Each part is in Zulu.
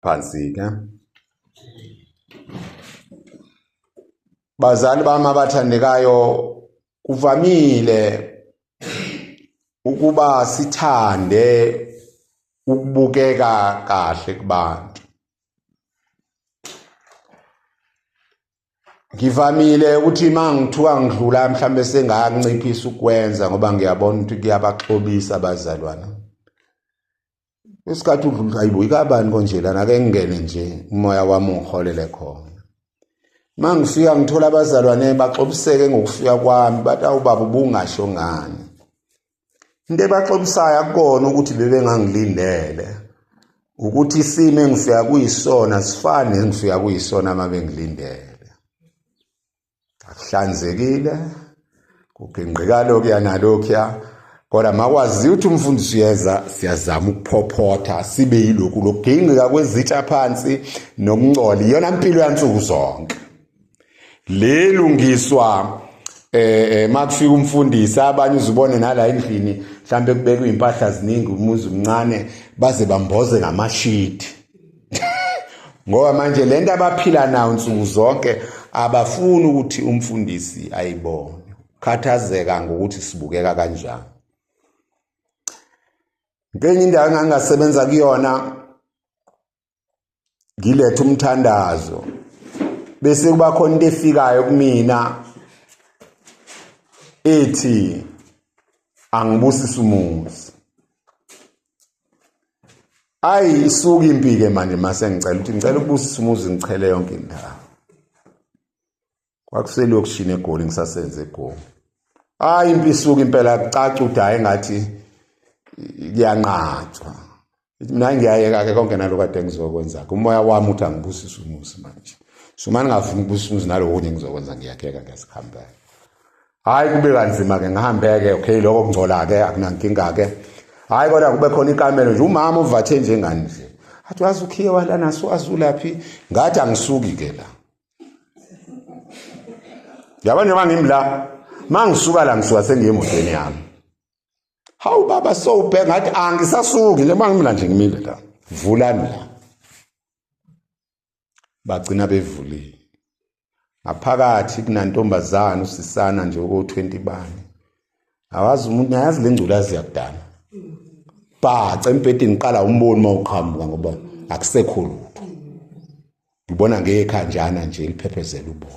phansi ke. Bazali bami abathandekayo, kuvamile ukuba sithande ukubukeka kahle kubantu. Ngivamile ukuthi mangithuka ngidlula mhlambe senganciphisa ukwenza ngoba ngiyabona ukuthi kuyabaxhobisa abazalwana. Isikhathi udlula hayibo ikabani konje lana ake ngene nje umoya wami uholele khona. Mangifika ngithola abazalwane baxobiseke ngokufika kwami bathi awubaba ubungasho ngani. Into ebaxobisayo akukona ukuthi bebengangilindele. Ukuthi isimo engifika kuyisona sifane engifika kuyisona mabengilindele. Akuhlanzekile kuphinqika lokho nalokho kodwa makwazi ukuthi umfundisi uyeza siyazama ukuphophotha sibe yilokhu lokugingqika kwezitsha phansi nokuncola iyona impilo yansuku zonke. Lelungiswa makufika umfundisi abanye uzubone nala endlini mhlambe kubekwe impahla ziningi umuzi umncane baze bamboze ngamashiti. Ngoba manje lento abaphila nayo insuku zonke abafuni ukuthi umfundisi ayibone. Khathazeka ngokuthi sibukeka kanjani. Ngenye indawo engangasebenza kuyona ngilethe umthandazo bese kuba khona into efikayo kumina ethi angibusisa umuzi. Ayi isuka impike manje mase ngicela ukubusisa umuzi ngichele yonke indawo. Kwakuselokishini eGoli ngisasenze eGoli. Hayi impi isuka impela kucaca udayi ngathi kuyanqathwa. Mina ngiyayeka ke konke naloko kade ngizokwenza. Umoya wami uthi angibusisa umuzi manje. Sumani ngafuna ukubusisa umuzi naloko ngizokwenza ngiyakheka ngesikhambela. Hayi kube kanzima ke ngihambe ke okay lokho kungcola ke akunankinga ke. Hayi kodwa kube khona ikamelo nje umama uvathe njengani nje. Athi wazi ukhiye walana swazulaphi ngathi angisuki ke la. Yabona mangimla mangisuka la ngisuka sengiyemotweni yami. Hawu baba so bheka ngathi angisasuki nje mangimla nje ngimile la. Vulani la. Bagcina bevulile. Ngaphakathi kunantombazana usisana nje oku20 bani. Awazi umuntu uyazi lengculazi yakudala. Bhaca empedini qala umboni mawuqhamuka ngoba akusekho lutho. Ngibona ngekhanjana nje liphephezela ubona.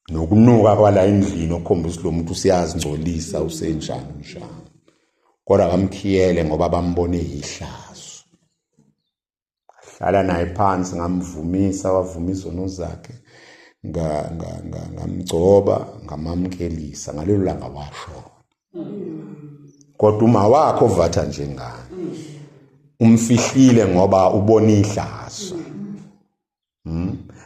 Nokunuka kwala endlini okukhombisa lo muntu usiyazingcolisa usenjani njani. Kodwa bamkhiyele ngoba bambone ihlazo. Hlala naye phansi ngamvumisa wavuma izono zakhe ngamgcoba ngamamkelisa ngalelo langa washo. Kodwa uma wakho vatha njengani. Umfihlile ngoba ubona ihlazo.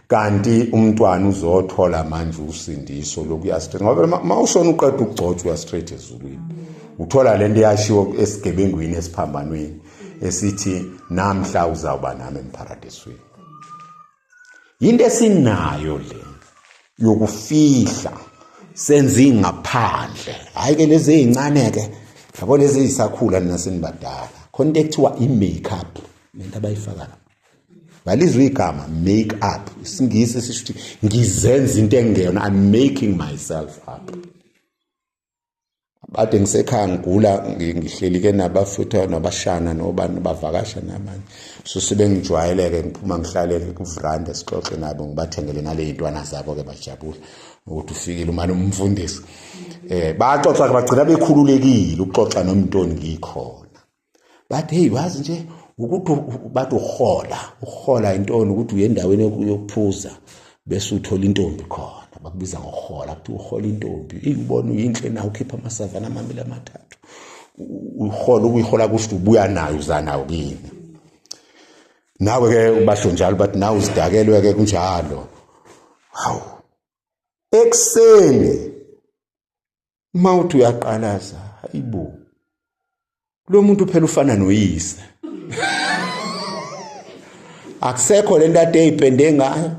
Kanti umntwana uzothola manje usindiso lokuya straight ngoba mawushona uqeda ukugcotshwa uya straight ezulwini. Uthola lento yashiwo esigebengwini esiphambanweni esithi namhla uzawuba nami emparadisweni. Into esinayo le yokufihla senzi ngaphandle. Hayi ke lezi ezincane ke yabo lezi ezisakhula nasenibadala. Khona into ekuthiwa i-makeup lento abayifaka. Balizwe igama make up. Isingisi sisithi ngizenza into engeyona I'm making myself up. Bade ngisekhaya ngigula ngihleli ke nabafutha nabashana nobani bavakasha namanje. So sibe ngijwayeleke ngiphuma ngihlalele kuvranda esixoxe nabo ngibathengele nale intwana zabo ke bajabula ukuthi ufikile uma umfundisi. Baxoxa bagcina bekhululekile ukuxoxa nomntoni ngikhona. Bathi hey wazi nje ukuthi bathi uhola intoni ukuthi uye endaweni yokuphuza bese uthola intombi khona bakubiza ngohola ukuthi uhola intombi ikubona uyinhle na ukhipha amasavana amabili amathathu uhola uyihola kusho ubuya nayo uzanayo kini nawe ke ubasho njalo bathi nawe uzidakelwe ke kunjalo. Hawu ekseni mawuthi uyaqalaza hayibo lo muntu phela ufana noyise. Akusekho lento ade eyipende ngayo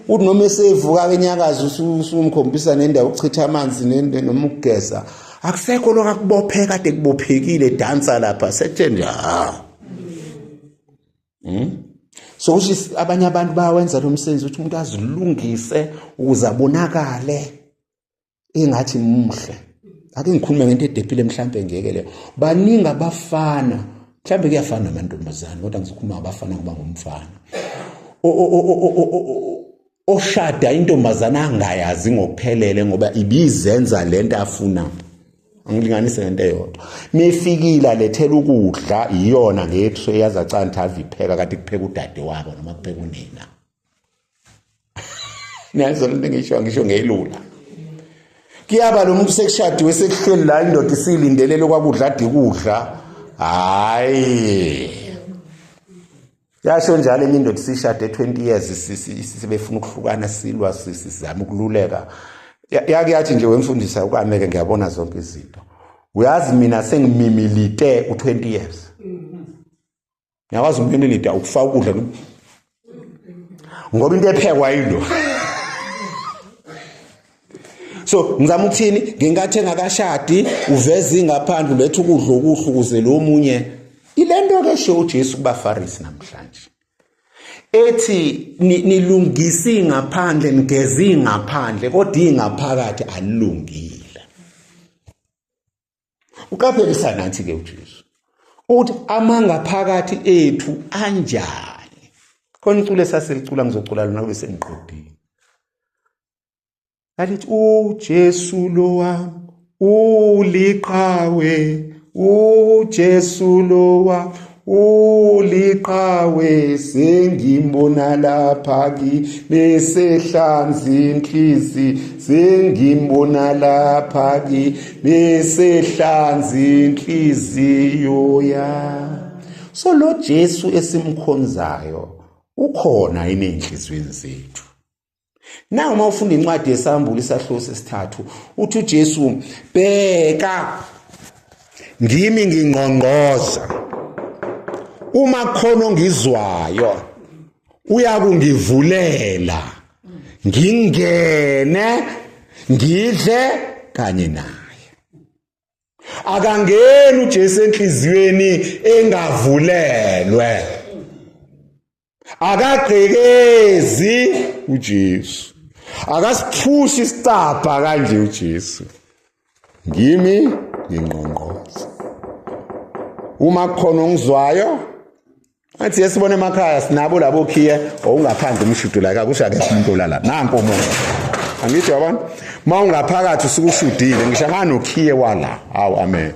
uthi noma esevuka kenyakazi usumkhombisa nendawo ukuchitha amanzi noma ukugeza akusekho lokho akubopheka kade kubophekile dansa lapha sethe nje So kusho abanye abantu bayawenza lo msebenzi ukuthi umuntu azilungise ukuze abonakale engathi muhle. Ake ngikhulume ngento edephile mhlambe ngeke leyo. Baningi abafana, mhlambe kuyafana namantombazane kodwa ngizokhuluma abafana kuba ngumfana. Oshada intombazane angayazi ngokuphelele ngoba ibizenza lento afuna. Angilinganise ngento eyodwa. Mefikile lethela ukudla iyona ngethu eyaza canta avipheka kade kupheka udade wabo noma kupheka unina. Nazo lento ngisho ngelula. Kuyaba lo muntu sekushadiwe sekuhleli la indoda isilindelele kwakudla ade kudla. Hayi. Yasho njalo enye indoda sishade 20 years sibefuna ukuhlukana silwa sizama ukululeka. Yake yathi nje wemfundisa ukameke ngiyabona zonke izinto. Uyazi mina sengimimilite u20 years. Ngiyawazi umimilite ukufaka ukudla ngoba into ephekwa yilo. So ngizama ukuthini ngenkathi engakashadi uveze ingaphandle ulethe ukudla okuhle ukuze lo munye ilento ke sho uJesu kubaFarisi namhlanje. Ethi nilungisi ingaphandle nigezi ingaphandle kodwa ingaphakathi alilungile. Uqaphelisa nathi ke uJesu. Uthi amangaphakathi ethu anjani. Khona icule saselicula ngizocula lona kube sengiqedile. Alithi uJesu lo wami uliqhawe uJesu lo wami uliqhawe sengimbona lapha ki besehlanzi inhliziyo sengimbona lapha ki besehlanzi inhliziyo ya. So lo Jesu esimkhonzayo ukhona enhliziyweni zethu. Na uma ufunda incwadi yesambulo isahluko sesithathu uthi uJesu bheka ngimi ngingqongqoza uma khona ongizwayo uyakungivulela ngingene ngidle kanye naye. Akangeni uJesu enhliziyweni engavulelwe. Akagqekezi uJesu. Akasiphushi isicabha kanje uJesu. Ngimi ngingqongqoza. Uma khona ongizwayo athi yesibone emakhaya sinabo labo khiye ongaphandle umshudo la kusho ake umuntu olala nanko umuntu. Angithi yabona mawungaphakathi usukushudile ngisho ngani ukhiye wala. Hawu amen.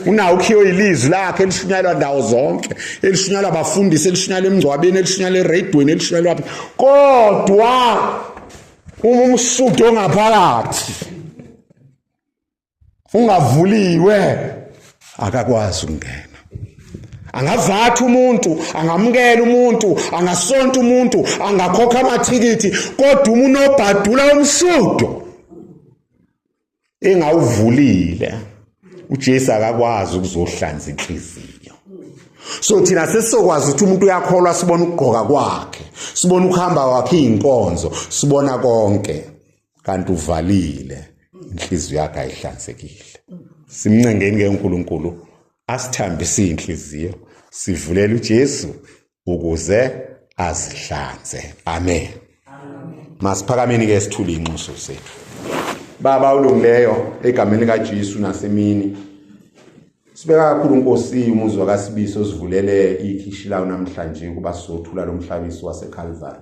Unawo ukhiyo ilizwi lakhe elishunyalwa ndawo zonke, elishunyalwa abafundisi, elishunyalwa emngcwabeni, elishunyalwa eradweni, elishunyalwa kodwa umsudo ongaphakathi ungavuliwe akakwazi ukungena. Angavatha umuntu, angamukela umuntu, angasonta umuntu, angakhokha amathikithi kodwa umuntu obhadula umsudo engawuvulile uJesu akakwazi ukuzohlanza inhliziyo. So thina sesizokwazi ukuthi umuntu uyakholwa sibona ukugqoka kwakhe, sibona ukuhamba kwakhe inkonzo, sibona konke kanti uvalile inhliziyo yakhe ayihlanzekile. Simncengeni ke uNkulunkulu asithambise inhliziyo, sivulele uJesu ukuze azihlanze. Amen. Masiphakameni ke sithule inxuso sethu. Baba ulungileyo egameni likaJesu nasemini sibeka kakhulu Nkosi umuzwa kaSibiso sivulele ikhishi lawo namhlanje kuba sizothula lo mhlabiso waseCalvary.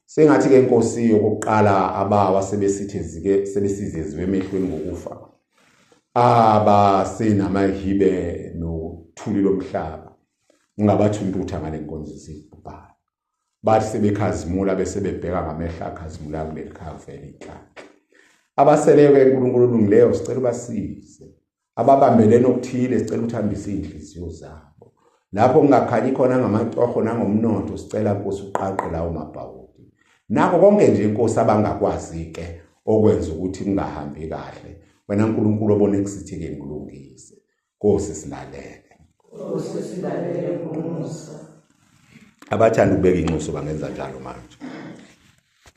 Sengathi ke Nkosi yokuqala abawa sebesithezike sebesizeziwe emehlweni ngokufa. Senamahibe nothuli lomhlaba ungabathi untutha ngale nkonzo zibhubha. Bathi sebekhazimula bese bebheka ngamehla akhazimula kuleli Calvary inhlanhla. Abaseleyo uNkulunkulu olungileyo sicela ubasize. Ababambelene okuthile sicela uthambise inhliziyo zabo. Lapho kungakhanyi khona ngamatoho nangomnotho sicela Nkosi uqaqe lawo mabhawudi. Nako konke nje Nkosi abangakwazi ke okwenza ukuthi kungahambi kahle. Wena uNkulunkulu obone kusithi ke ngilungise. Nkosi silalele. Nkosi silalele umusa. Abathanda ukubeka inxuso bangenza njalo manje.